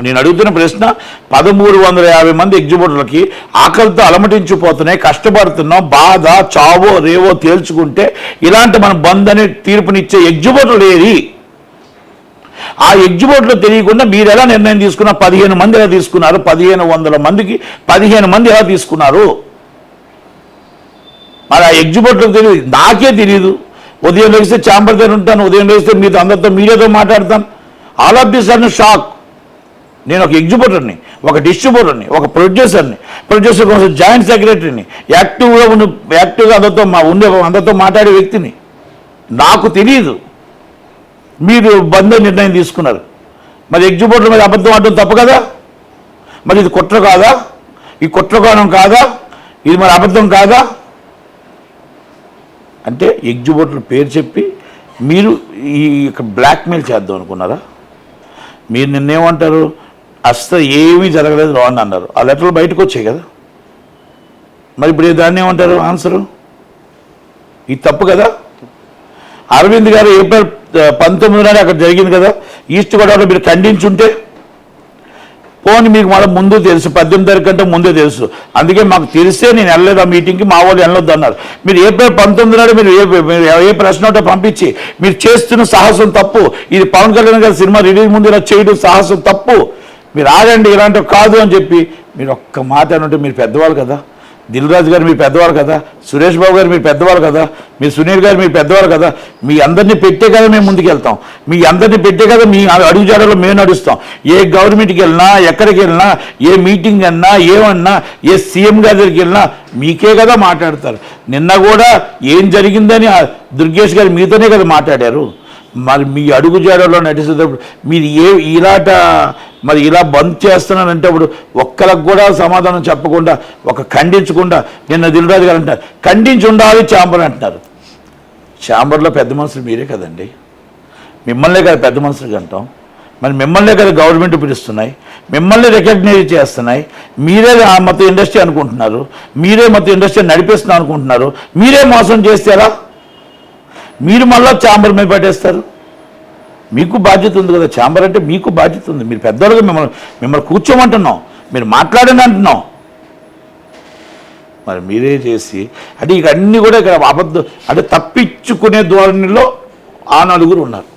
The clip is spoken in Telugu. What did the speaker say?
నేను అడుగుతున్న ప్రశ్న 1350 మంది ఎగ్జిబిటర్లకి ఆకలితో అలమటించిపోతున్నాయి, కష్టపడుతున్నాం, బాధ చావో రేవో తేల్చుకుంటే ఇలాంటి మన బంద్ అనే తీర్పునిచ్చే ఎగ్జిబిటర్లు ఏది? ఆ ఎగ్జిబిటర్లు తెలియకుండా మీరు ఎలా నిర్ణయం తీసుకున్నారు? 15 మంది ఎలా తీసుకున్నారు? 1500 మందికి 15 మంది ఎలా తీసుకున్నారు? మరి ఆ ఎగ్జిబిటర్లకు తెలియదు, నాకే తెలియదు. ఉదయం లేస్తే ఛాంబర్ దగ్గర ఉంటాను, ఉదయం లేస్తే మీతో అందరితో మీడియాతో మాట్లాడతాను. All of this sudden shock. నేను ఒక ఎగ్జిబిటర్ని, ఒక డిస్ట్రిబ్యూటర్ని, ఒక ప్రొడ్యూసర్ కోసం జాయింట్ సెక్రటరీని, యాక్టివ్గా అందరితో మాట్లాడే వ్యక్తిని. నాకు తెలియదు మీరు బంద్ నిర్ణయం తీసుకున్నారు. మరి ఎగ్జిబిటర్ మీద అబద్ధం ఆడడం తప్పు కదా? మరి ఇది కుట్ర కాదా? ఈ కుట్రకోణం కాదా? ఇది మరి అబద్ధం కాదా? అంటే ఎగ్జిబిటర్ పేరు చెప్పి మీరు ఈ బ్లాక్మెయిల్ చేద్దాం అనుకున్నారా? మీరు నిన్నేమంటారు? అస్సలు ఏమీ జరగలేదు రాంగ్ అన్నారు. ఆ లెటర్లు బయటకు వచ్చాయి కదా. మరి ఇప్పుడు దాన్ని ఏమంటారు ఆన్సరు? ఇది తప్పు కదా. అరవింద్ గారు ఏప్రిల్ 19 నాడు అక్కడ జరిగింది కదా ఈస్ట్ గోదావరిలో, మీరు ఖండించుంటే పోనీ మీకు మళ్ళీ ముందు తెలుసు, 18 తారీఖు కంటే ముందే తెలుసు. అందుకే మాకు తెలిస్తే నేను వెళ్ళలేదు ఆ మీటింగ్కి, మా వాళ్ళు వెళ్ళొద్దు అన్నారు. మీరు ఏప్రిల్ 19 నాడు మీరు ఏ ప్రశ్న ఒకటో పంపించి మీరు చేస్తున్న సాహసం తప్పు. ఇది పవన్ కళ్యాణ్ గారి సినిమా రిలీజ్ ముందు ఇలా చేయడం సాహసం తప్పు. మీరు ఆగండి, ఇలాంటివి కాదు అని చెప్పి మీరు ఒక్క మాట అంటే మీరు పెద్దవాళ్ళు కదా. దిల్ రాజు గారు మీరు పెద్దవాళ్ళు కదా, సురేష్ బాబు గారు మీరు పెద్దవాళ్ళు కదా, మీరు సునీల్ గారు మీరు పెద్దవాళ్ళు కదా. మీ అందరినీ పెట్టే కదా మేము ముందుకు వెళ్తాం, మీ అందరినీ పెట్టే కదా మీ అడుగుజాడలో మేము నడుస్తాం. ఏ గవర్నమెంట్కి వెళ్ళినా, ఎక్కడికి వెళ్ళినా, ఏ మీటింగ్ అన్నా, ఏమన్నా, ఏ సీఎం గారి దగ్గరికి వెళ్ళినా మీకే కదా మాట్లాడతారు. నిన్న కూడా ఏం జరిగిందని దుర్గేష్ గారు మీతోనే కదా మాట్లాడారు. మరి మీ అడుగుజాడలో నడిచేటప్పుడు మీరు మరి ఇలా బంద్ చేస్తున్నానంటే అప్పుడు ఒక్కరికి కూడా సమాధానం చెప్పకుండా, ఖండించకుండా, నిన్న దిల్రాజు గారు అంటారు ఖండించి ఉండాలి ఛాంబర్ అంటున్నారు. ఛాంబర్లో పెద్ద మనుషులు మీరే కదండి, మిమ్మల్నే కదా పెద్ద మనుషులు అంటాం. మరి మిమ్మల్నే కదా గవర్నమెంట్ పిలుస్తున్నాయి, మిమ్మల్ని రికగ్నైజ్ చేస్తున్నాయి. మీరే మొత్తం ఇండస్ట్రీ అనుకుంటున్నారు, మీరే మొత్తం ఇండస్ట్రీ నడిపిస్తున్నా అనుకుంటున్నారు. మీరే మోసం చేస్తారా? మీరు మళ్ళీ ఛాంబర్ మీద పట్టేస్తారు. మీకు బాధ్యత ఉంది కదా, ఛాంబర్ అంటే మీకు బాధ్యత ఉంది. మీరు పెద్దవాళ్ళుగా మిమ్మల్ని కూర్చోమంటున్నాం, మీరు మాట్లాడని అంటున్నాం. మరి మీరే చేసి అంటే ఇక అన్నీ కూడా ఇక్కడ అబద్ధం అంటే తప్పించుకునే ధోరణిలో ఆ నలుగురు ఉన్నారు.